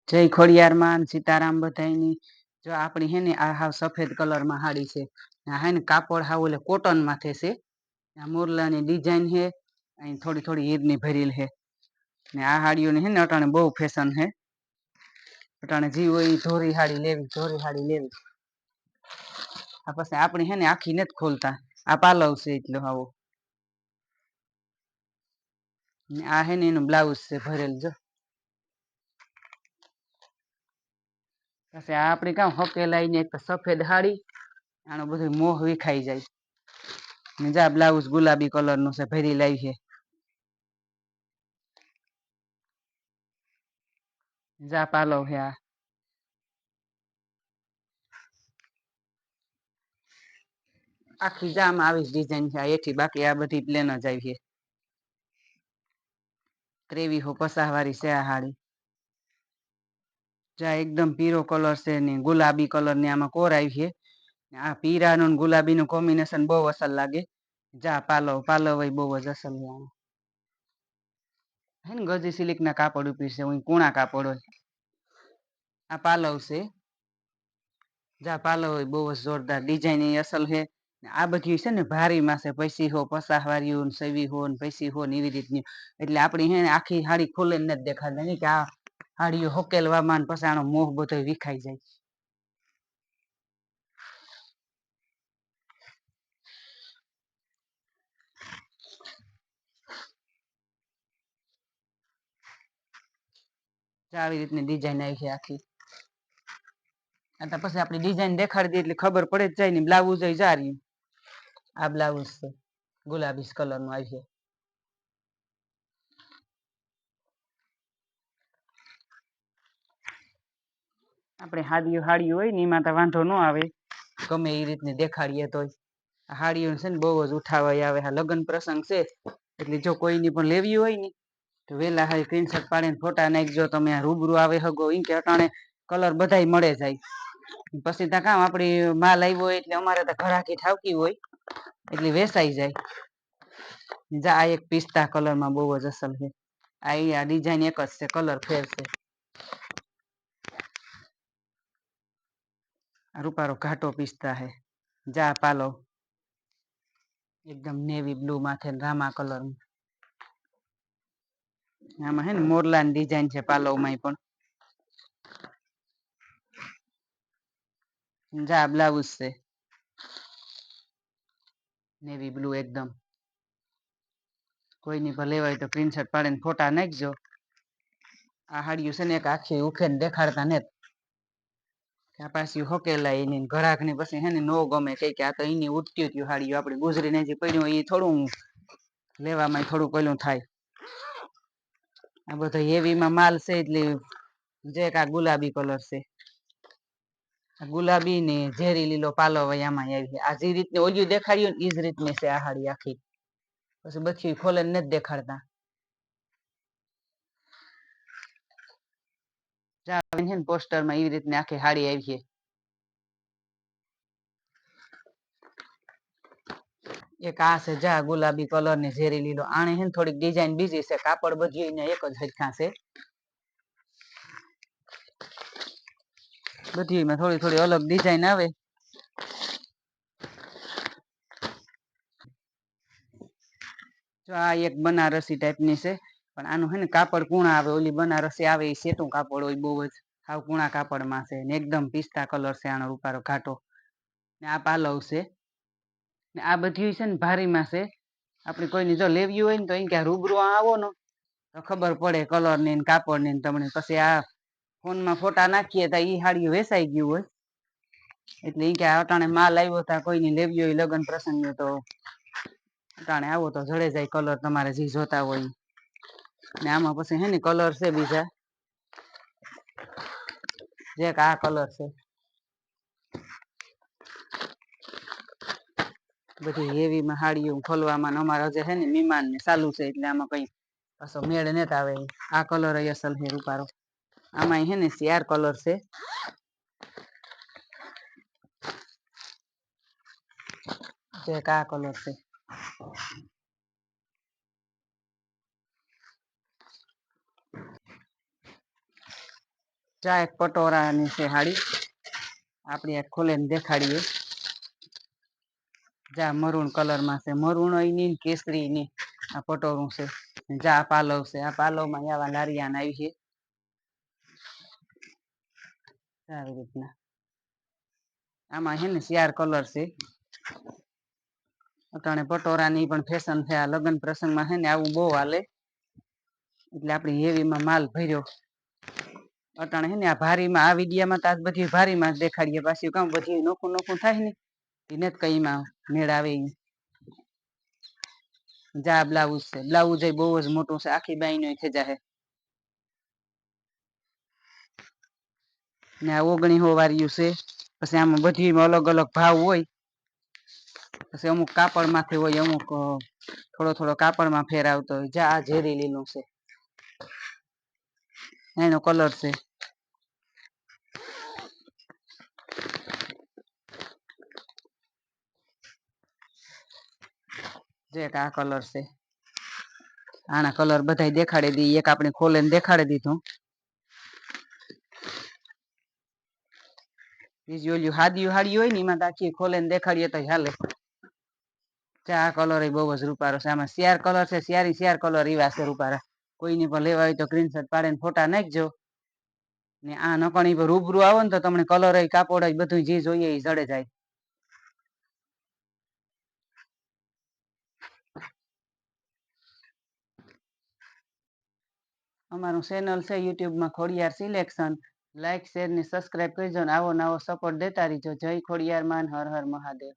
જય ખોડિયાર માં સીતારામ બધાયની જો આપણી હે ને આ હાવ સફેદ કલર માં હાડી છે આ હે ને કાપડ હાવ ઓલે કોટન માથે છે આ મોરલાની ડિઝાઇન હે અહીં થોડી થોડી ઈદની ભરેલ હે ને આ હાડીઓની હે ને અટાણે બહુ ફેશન હે અટાણે જી હોય ઈ ધોરી હાડી લેવી આ પછી આપણી હે ને આખી નથી ખોલતા આ પાલવ છે એટલો આવો ને આ હે ને એનું બ્લાઉઝ છે ભરેલ જો પછી આ આપણી કામ હકેલાઈ ને એક સફેદ હાડી આનો બધો મોહ વિખાઈ જાય ને જા બ્લાઉઝ ગુલાબી કલર નું છે ભરી લાવી છે જા પાલવ હે આ આખી જામ આવી ડિઝાઇન છે એથી બાકી આ બધી પ્લેન જ આવી છે ત્રેવી હો પસાહ વાળી છે આ હાડી જા એકદમ પીરો કલર છે ને ગુલાબી કલર ની આમાં કોર આવી છે આ પીરાનું ગુલાબી નું કોમ્બિનેશન બહુ અસર લાગે જા પાલવ બહુ જ અસર હે ને ગજી સિલ્ક ના કાપડ ઉપર છે કુણા કાપડ હોય આ પાલવ છે જા પાલવ હોય બહુ જ જોરદાર ડિઝાઇન અસલ છે આ બધી છે ને ભારી માં છે પૈસી હો પસાહ વાળી સેવી હો પૈસી હો એવી રીતની એટલે આપણી હે આખી હાડી ખોલે નથી દેખાતા નહીં કે આ હાડીઓ હકેલવામાં પછી આનો મોહ બધો વિખાઈ જાય આવી રીતની ડિઝાઇન આવી છે આખી પછી આપડી ડિઝાઇન દેખાડી દે એટલે ખબર પડે જ જાય ને બ્લાઉઝ જા રહ્યું આ બ્લાઉઝ છે ગુલાબી કલર નું આવી છે આપણે હાડીઓ હોય ને એમાં તો વાંધો ન આવે ગમે એ રીતની દેખાડીએ તો હાડીઓ છે ને બહુ જ ઉઠાવાય આવે લગ્ન પ્રસંગ છે એટલે જો કોઈની પણ લેવી હોય ને તો વેલા હા સ્ક્રીનશોટ પાડીને ફોટા નાખજો તમે રૂબરૂ આવે હગો ઈ કે અટાણે કલર બધાય મળે જાય પછી ત્યાં કામ આપડી માલ આવ્યો હોય એટલે અમારે તો ઘરાકી ઠાવકી હોય એટલે વેસાઈ જાય જા આ એક પિસ્તા કલર માં બહુ જ અસર છે આ ડિઝાઇન એક જ છે કલર ફેર છે રૂપારો ઘાટો પિસ્તા હે જા પાલો એકદમ નેવી બ્લુ માથે રામા કલર આમાં હે ને મોરલાની ડિઝાઇન છે પાલવ માં પણ જા બ્લાઉઝ છે નેવી બ્લુ એકદમ કોઈની પર લેવાય તો સ્ક્રીનશોટ પાડીને ફોટા નાખજો આ હાડિયું છે ને એક આખી ઉખેડ દેખાડતા ને પાછી હકેલાય એની ઘરાક ની પછી હે ને નો ગમે કઈ કે આ તો એની ઉડતી હાડીઓ આપડી ગુજરીને જે પડ્યું એ થોડું લેવામાં થોડું પેલું થાય આ બધો હેવીમાં માલ છે એટલે જે આ ગુલાબી કલર છે ગુલાબી ને ઝેરી લીલો પાલો આમાં આવી આ જે રીતને ઓલિયું દેખાડ્યું ને એજ રીતની છે આ હાડી આખી પછી બધી ખોલે નથી દેખાડતા પોસ્ટર માં એવી રીતની આખી હાડી આવી છે એક આ છે જા ગુલાબી કલર ને ઝેરી લીલો આને હે થોડીક ડિઝાઇન બીજી છે કાપડ બધી એક જ હરખા છે બધી માં થોડી થોડી અલગ ડિઝાઇન આવે જો આ એક બનારસી ટાઈપ ની છે પણ આનું હે ને કાપડ કુણા આવે ઓલી બનારસી આવે એ સેટું કાપડ હોય બહુ જ હાવ કુણા કાપડમાં છે ને એકદમ પિસ્તા કલર છે આનો રૂપારો ઘાટો ને આ પાલવ છે ને આ બધી છે ને ભારીમાં છે આપડે કોઈની જો લેવી હોય ને તો એ રૂબરૂ આવો ને તો ખબર પડે કલર ની કાપડ ની તમને પછી આ ફોનમાં ફોટા નાખીએ તો ઈ હાડીઓ વેસાઈ ગયું હોય એટલે એ કે અટાણે માલ આવ્યો ત કોઈની લેવી હોય લગ્ન પ્રસંગ તો અટાણે આવો તો જડે જાય કલર તમારે જે જોતા હોય ને આમાં પછી હે ને કલર છે બીજા એક આ કલર છે બધી હેવી માં હાડીઓ ખોલવામાં અમારા જે છે ને મહેમાન ને ચાલુ છે એટલે આમાં કઈ પાછો મેળ નત આવે આ કલર અસલ છે રૂપારો આમાં હે ને શિયાર કલર છે જે કા કલર છે ચા એક પટોરાની છે હાડી, આપણી આ ખોલીને દેખાડીએ. જા મરૂન કલરમાં છે, મરૂન ની કેસરી ની આ પટોરું છે. જા પાલવ છે, આ પાલવમાં આવા લારિયાન આવી છે આવી રીતના. આમાં હે ને 4 કલર છે. અટાણે પટોરાની પણ ફેશન છે. આ લગ્ન પ્રસંગમાં છે ને આવું બહુ હાલે, એટલે આપણી હેવીમાં માલ ભર્યો. અટાણે હે ને આ ભારીમાં આ વિડિયામાં તો આ બધી ભારીમાં જ દેખાડીએ, પાછી કામ બધી નોખું નોખું થાય ને એને જ કઈમાં મેળ આવે. જા બ્લાઉઝ છે, બ્લાઉઝ બહુ જ મોટું છે, આખી બાઈ નો થઈ જાય. ને આ 19 વાળ્યું છે. પછી આમાં બધી અલગ અલગ ભાવ હોય. પછી અમુક કાપડમાંથી હોય, અમુક થોડો થોડો કાપડમાં ફેર આવતો હોય. જા આ ઝેરી લીલું છે, એનો કલર છે. જે આ કલર છે, આના કલર બધા દેખાડી દી. એક આપણે ખોલીને દેખાડી દીધું. બીજી ઓલી હાદી હાડી હોય ને એમાં આખી ખોલીને દેખાડીએ તો હાલે. આ કલર એ બહુ જ રૂપારો છે. આમાં 4 કલર છે, 4 કલર એવા છે રૂપારા. કોઈની પણ લેવા હોય તો સ્ક્રીનશોટ પાડીને ફોટા નાખજો. ને આ નકણી પર રૂબરૂ આવો ને તો તમને કલર કાપડ બધું જે જોઈએ એ જડે જાય. અમારું ચેનલ છે યુટ્યુબમાં ખોડિયાર સિલેક્શન. લાઈક શેર ને સબસ્ક્રાઈબ કરજો ને આવો નવો સપોર્ટ દેતા રહીજો. જય ખોડિયાર માન, હર હર મહાદેવ.